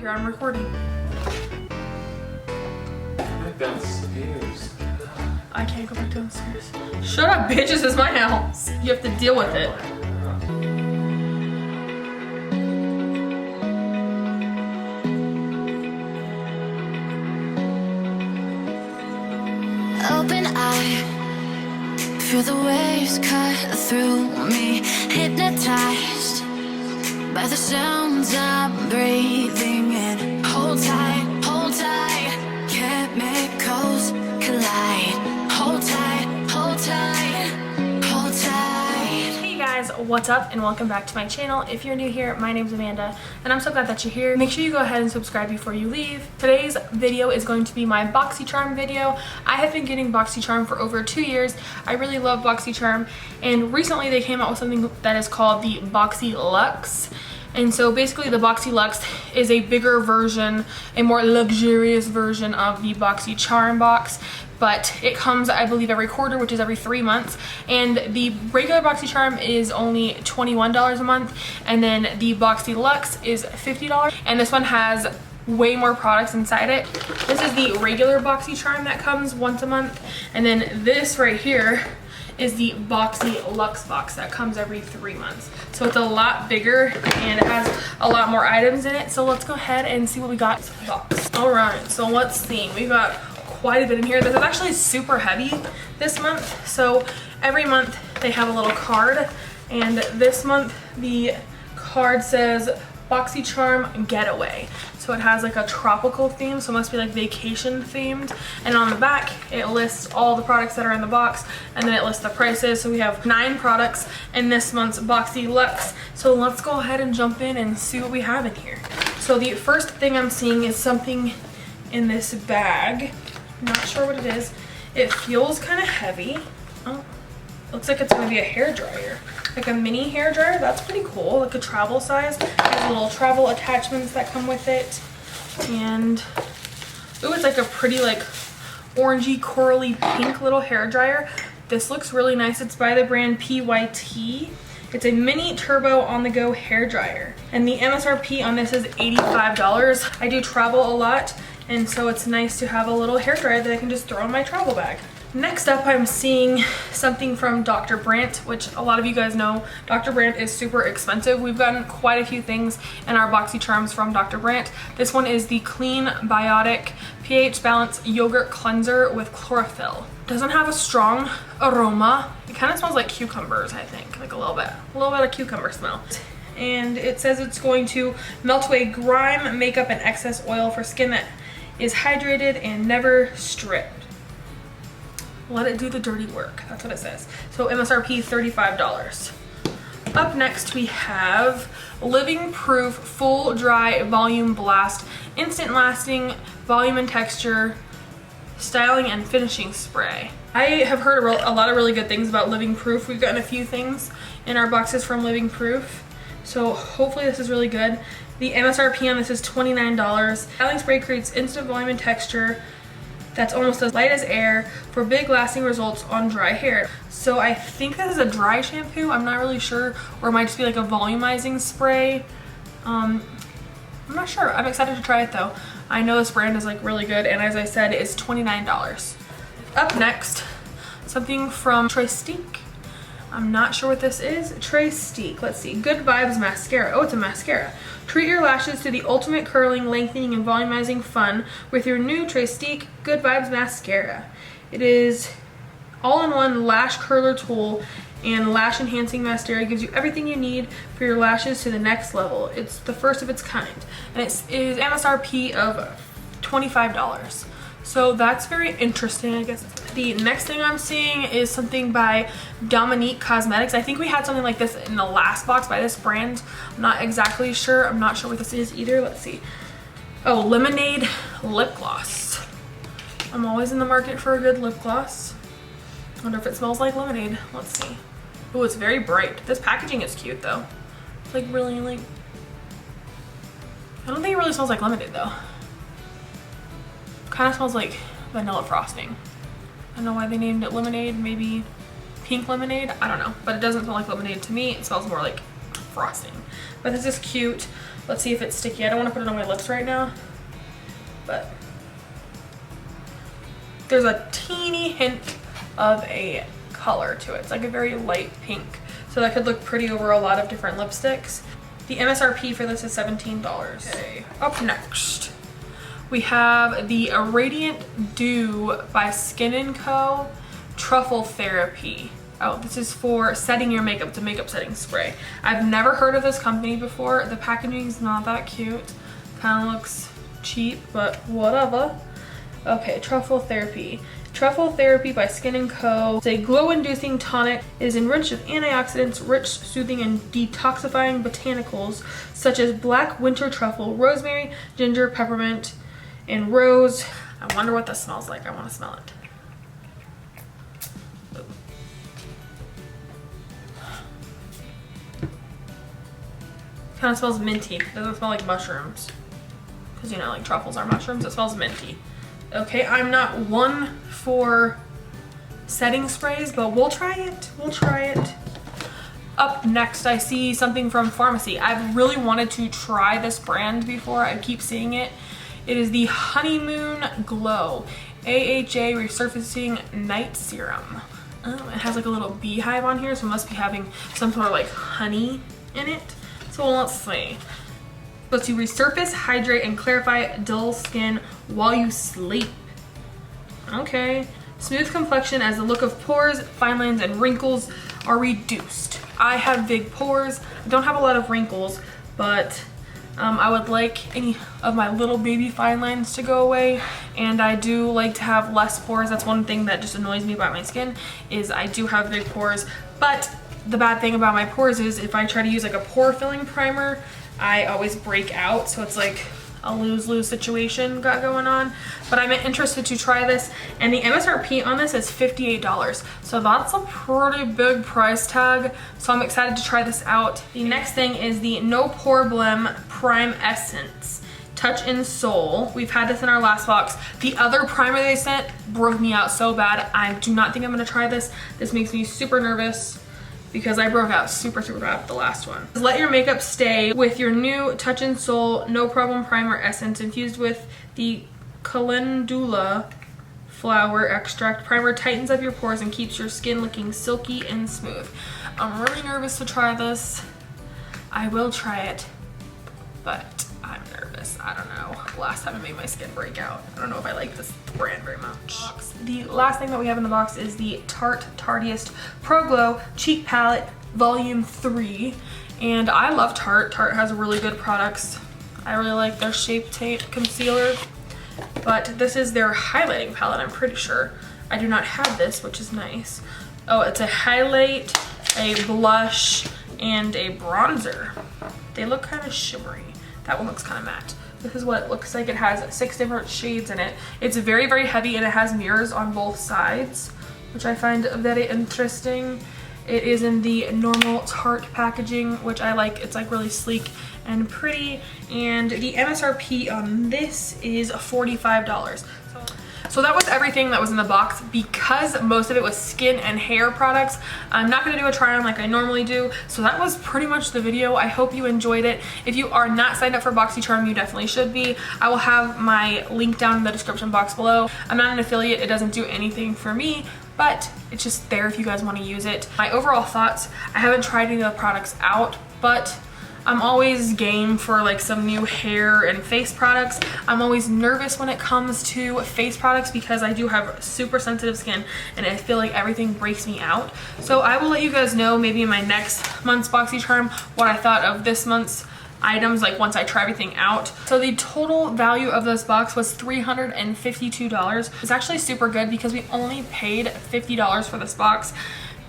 here, I'm recording. Back downstairs. I can't go back downstairs. Shut up, bitch, this is my house. You have to deal with it. Open eye, feel the waves cut through me, hypnotized by the sounds I'm breathing in. Hold tight, chemicals collide. Hold tight, hold tight, hold tight. Hey guys, what's up and welcome back to my channel. If you're new here, my name's Amanda and I'm so glad that you're here. Make sure you go ahead and subscribe before you leave. Today's video is going to be my Boxycharm video. I have been getting Boxycharm for over 2 years. I really love Boxycharm, and recently they came out with something that is called the Boxyluxe. And so basically the Boxyluxe is a bigger version, a more luxurious version of the Boxycharm box, but it comes, I believe, every quarter, which is every 3 months. And the regular Boxycharm is only $21 a month, and then the Boxyluxe is $50. And this one has way more products inside it. This is the regular Boxycharm that comes once a month, and then this right here is the Boxyluxe box that comes every 3 months. So it's a lot bigger and it has a lot more items in it. So let's go ahead and see what we got in the box. All right, so let's see. We got quite a bit in here. This is actually super heavy this month. So every month they have a little card, and this month the card says Boxycharm Getaway. So it has like a tropical theme, so it must be like vacation themed. And on the back, it lists all the products that are in the box, and then it lists the prices. So we have 9 products in this month's Boxyluxe. So let's go ahead and jump in and see what we have in here. So the first thing I'm seeing is something in this bag. Not sure what it is. It feels kind of heavy. Oh, looks like it's gonna be a hair dryer. Like a mini hair dryer. That's pretty cool. Like a travel size. There's little travel attachments that come with it. And ooh, it's like a pretty like orangey corally pink little hair dryer. This looks really nice. It's by the brand PYT. It's a mini turbo on the go hair dryer, and the MSRP on this is $85. I do travel a lot, and so it's nice to have a little hair dryer that I can just throw in my travel bag. Next up, I'm seeing something from Dr. Brandt, which a lot of you guys know Dr. Brandt is super expensive. We've gotten quite a few things in our Boxycharms from Dr. Brandt. This one is the Clean Biotic pH Balance Yogurt Cleanser with Chlorophyll. Doesn't have a strong aroma. It kind of smells like cucumbers, I think, like a little bit of cucumber smell. And it says it's going to melt away grime, makeup, and excess oil for skin that is hydrated and never stripped. Let it do the dirty work. That's what it says. So MSRP $35. Up next we have Living Proof Full Dry Volume Blast Instant Lasting Volume and Texture Styling and Finishing Spray. I have heard a lot of really good things about Living Proof. We've gotten a few things in our boxes from Living Proof, so hopefully this is really good. The MSRP on this is $29. Styling spray creates instant volume and texture that's almost as light as air for big lasting results on dry hair. So I think this is a dry shampoo. I'm not really sure, or it might just be like a volumizing spray. I'm not sure. I'm excited to try it though. I know this brand is like really good, and as I said, it's $29. Up next, something from Trestique. I'm not sure what this is. Trestique. Let's see. Good Vibes Mascara. Oh, it's a mascara. Treat your lashes to the ultimate curling, lengthening, and volumizing fun with your new Trestique Good Vibes Mascara. It is all-in-one lash curler tool and lash enhancing mascara. It gives you everything you need for your lashes to the next level. It's the first of its kind, and it is MSRP of $25. So that's very interesting, I guess. The next thing I'm seeing is something by Dominique Cosmetics. I think we had something like this in the last box by this brand. I'm not exactly sure. I'm not sure what this is either. Let's see. Oh, Lemonade Lip Gloss. I'm always in the market for a good lip gloss. I wonder if it smells like lemonade. Let's see. Oh, it's very bright. This packaging is cute though. It's like really like, I don't think it really smells like lemonade though. Kind of smells like vanilla frosting. I don't know why they named it lemonade. Maybe pink lemonade. I don't know, but it doesn't smell like lemonade to me. It smells more like frosting. But this is cute. Let's see if it's sticky. I don't want to put it on my lips right now, but there's a teeny hint of a color to it. It's like a very light pink. So that could look pretty over a lot of different lipsticks. The MSRP for this is $17. Okay, up next, we have the Radiant Dew by Skin & Co. Truffle Therapy. Oh, this is for setting your makeup. It's a makeup setting spray. I've never heard of this company before. The packaging's not that cute. Kind of looks cheap, but whatever. Okay, Truffle Therapy. Truffle Therapy by Skin & Co. It's a glow-inducing tonic. It is enriched with antioxidants, rich, soothing, and detoxifying botanicals such as black winter truffle, rosemary, ginger, peppermint, and rose. I wonder what this smells like. I want to smell it. Kind of smells minty. It doesn't smell like mushrooms. Because, you know, like truffles are mushrooms. It smells minty. Okay, I'm not one for setting sprays, but we'll try it. We'll try it. Up next, I see something from Pharmacy. I've really wanted to try this brand before. I keep seeing it. It is the Honeymoon Glow AHA Resurfacing Night Serum. It has like a little beehive on here, so it must be having some sort of like honey in it. So let's see. Lets you resurface, hydrate, and clarify dull skin while you sleep. Okay. Smooth complexion as the look of pores, fine lines, and wrinkles are reduced. I have big pores. I don't have a lot of wrinkles, but I would like any of my little baby fine lines to go away, and I do like to have less pores. That's one thing that just annoys me about my skin, is I do have big pores, but the bad thing about my pores is if I try to use like a pore filling primer, I always break out, so it's like a lose-lose situation got going on. But I'm interested to try this, and the MSRP on this is $58, so that's a pretty big price tag, so I'm excited to try this out. The next thing is the No Pore Blem Prime Essence Touch in Soul. We've had this in our last box. The other primer they sent broke me out so bad. I do not think I'm gonna try this. This makes me super nervous because I broke out super bad with the last one. Let your makeup stay with your new Touch in Soul No Problem Primer Essence infused with the calendula flower extract. Primer tightens up your pores and keeps your skin looking silky and smooth. I'm really nervous to try this. I will try it, but I'm nervous. I don't know. Last time it made my skin break out. I don't know if I like this brand very much. The last thing that we have in the box is the Tarte Tardiest Pro Glow Cheek Palette Volume 3. And I love Tarte. Tarte has really good products. I really like their Shape Tape Concealer. But this is their highlighting palette, I'm pretty sure. I do not have this, which is nice. Oh, it's a highlight, a blush, and a bronzer. They look kind of shimmery. That one looks kind of matte. This is what it looks like. It has 6 different shades in it. It's very heavy, and it has mirrors on both sides, which I find very interesting. It is in the normal Tarte packaging, which I like. It's like really sleek and pretty, and the MSRP on this is $45. So that was everything that was in the box. Because most of it was skin and hair products, I'm not going to do a try on like I normally do. So that was pretty much the video. I hope you enjoyed it. If you are not signed up for Boxycharm, you definitely should be. I will have my link down in the description box below. I'm not an affiliate. It doesn't do anything for me, but it's just there if you guys want to use it. My overall thoughts, I haven't tried any of the products out, but I'm always game for like some new hair and face products. I'm always nervous when it comes to face products because I do have super sensitive skin and I feel like everything breaks me out. So I will let you guys know maybe in my next month's Boxycharm what I thought of this month's items, like once I try everything out. So the total value of this box was $352. It's actually super good because we only paid $50 for this box.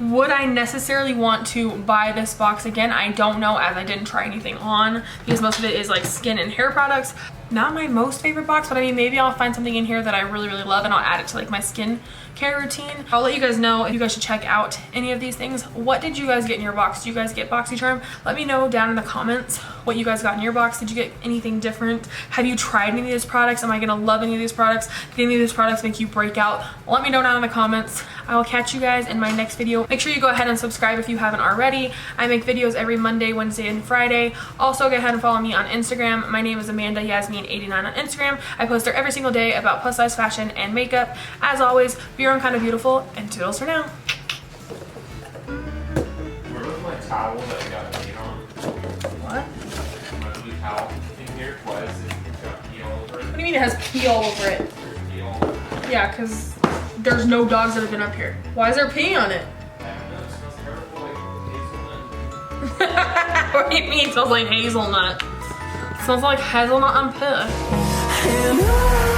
Would I necessarily want to buy this box again? I don't know, as I didn't try anything on because most of it is like skin and hair products. not my most favorite box, but I mean, maybe I'll find something in here that I really, really love and I'll add it to like my skin care routine. I'll let you guys know if you guys should check out any of these things. What did you guys get in your box? Did you guys get Boxycharm? Let me know down in the comments what you guys got in your box. Did you get anything different? Have you tried any of these products? Am I gonna love any of these products? Did any of these products make you break out? Let me know down in the comments. I will catch you guys in my next video. Make sure you go ahead and subscribe if you haven't already. I make videos every Monday, Wednesday, and Friday. Also, go ahead and follow me on Instagram. My name is Amanda Yasmin89 on Instagram. I post there every single day about plus size fashion and makeup. As always, be your own kind of beautiful, and toodles for now. Where was my towel that I got paint on? What? My blue towel in here was it got pee all over it. What do you mean it has pee all over it? There's pee all over it. Yeah, because there's no dogs that have been up here. Why is there pee on it? I don't know, it smells terrible like hazelnut. What do you mean it smells like hazelnut? It smells like hazelnut and piss. And